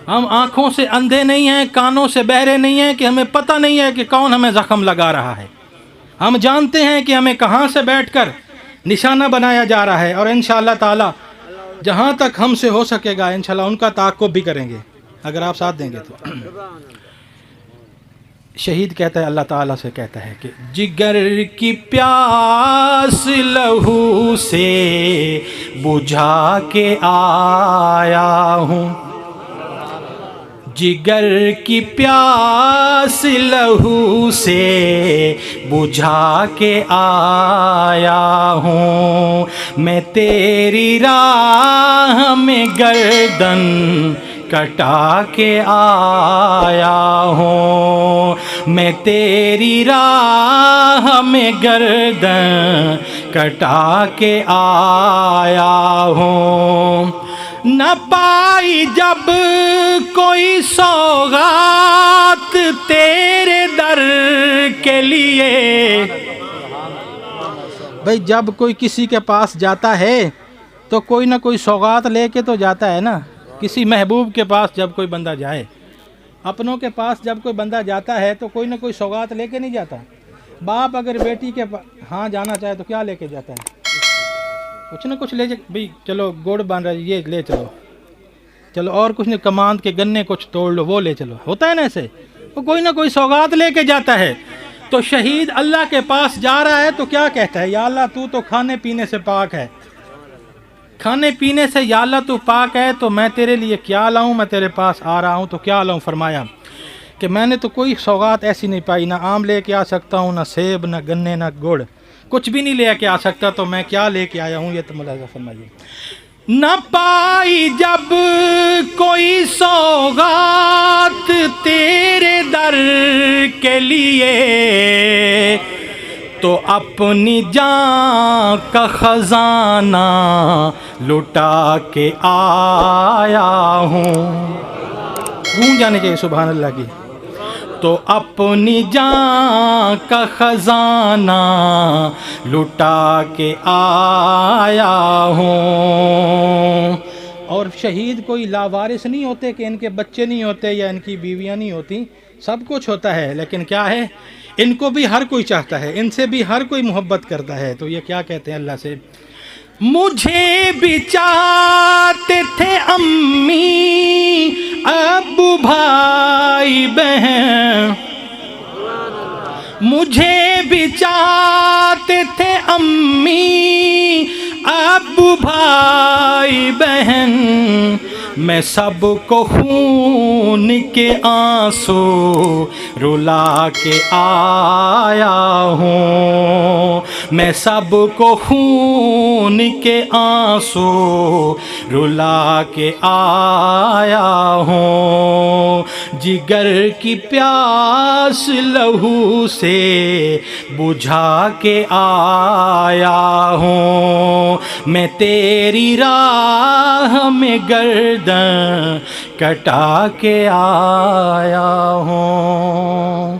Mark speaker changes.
Speaker 1: ہم آنکھوں سے اندھے نہیں ہیں، کانوں سے بہرے نہیں ہیں کہ ہمیں پتہ نہیں ہے کہ کون ہمیں زخم لگا رہا ہے۔ ہم جانتے ہیں کہ ہمیں کہاں سے بیٹھ کر نشانہ بنایا جا رہا ہے، اور انشاءاللہ تعالی جہاں تک ہم سے ہو سکے گا انشاءاللہ ان کا تعاقب بھی کریں گے اگر آپ ساتھ دیں گے تو۔ شہید کہتا ہے، اللہ تعالیٰ سے کہتا ہے کہ جگر کی پیاس لہو سے بجھا کے آیا ہوں، جگر کی پیاس لہو سے بجھا کے آیا ہوں، میں تیری راہ میں گردن کٹا کے آیا ہوں، میں تیری راہ میں گردن کٹا کے آیا ہوں، نہ پائی جب کوئی سوغات تیرے در کے لیے۔ بھئی جب کوئی کسی کے پاس جاتا ہے تو کوئی نہ کوئی سوغات لے کے تو جاتا ہے نا۔ کسی محبوب کے پاس جب کوئی بندہ جائے، اپنوں کے پاس جب کوئی بندہ جاتا ہے تو کوئی نہ کوئی سوغات لے کے نہیں جاتا۔ باپ اگر بیٹی کے ہاں جانا چاہے تو کیا لے کے جاتا ہے؟ کچھ نہ کچھ لے جائے، بھئی چلو گوڑ باندھ رہا ہے یہ لے چلو، چلو اور کچھ نہیں، کماند کے گنے کچھ توڑ لو وہ لے چلو، ہوتا ہے نا ایسے، وہ کوئی نہ کوئی سوغات لے کے جاتا ہے۔ تو شہید اللہ کے پاس جا رہا ہے تو کیا کہتا ہے؟ یا اللہ تو کھانے پینے سے پاک ہے، کھانے پینے سے یا اللہ تو پاک ہے، تو میں تیرے لیے کیا لاؤں؟ میں تیرے پاس آ رہا ہوں تو کیا لاؤں؟ فرمایا کہ میں نے تو کوئی سوغات ایسی نہیں پائی، نہ آم لے کے آ سکتا ہوں، نہ سیب، نہ گنے، نہ گڑ، کچھ بھی نہیں لے کے آ سکتا، تو میں کیا لے کے آیا ہوں؟ یہ تو ملاحظہ فرمائیے۔ نہ پائی جب کوئی سوغات تیرے در کے لیے، تو اپنی جان کا خزانہ لٹا کے آیا ہوں۔ گونج جانے چاہیے سبحان اللہ کی۔ تو اپنی جان کا خزانہ لٹا کے آیا ہوں۔ اور شہید کوئی لاوارث نہیں ہوتے کہ ان کے بچے نہیں ہوتے یا ان کی بیویاں نہیں ہوتی، سب کچھ ہوتا ہے، لیکن کیا ہے، ان کو بھی ہر کوئی چاہتا ہے، ان سے بھی ہر کوئی محبت کرتا ہے۔ تو یہ کیا کہتے ہیں اللہ سے؟ مجھے بھی چاہتے تھے امی ابو بھائی بہن، مجھے بھی چاہتے تھے امی ابو بھائی بہن، میں سب کو خون کے آنسو رلا کے آیا ہوں، میں سب کو خون کے آنسو رلا کے آیا ہوں، جگر کی پیاس لہو سے بجھا کے آیا ہوں، میں تیری راہ میں گردن کٹا کے آیا ہوں۔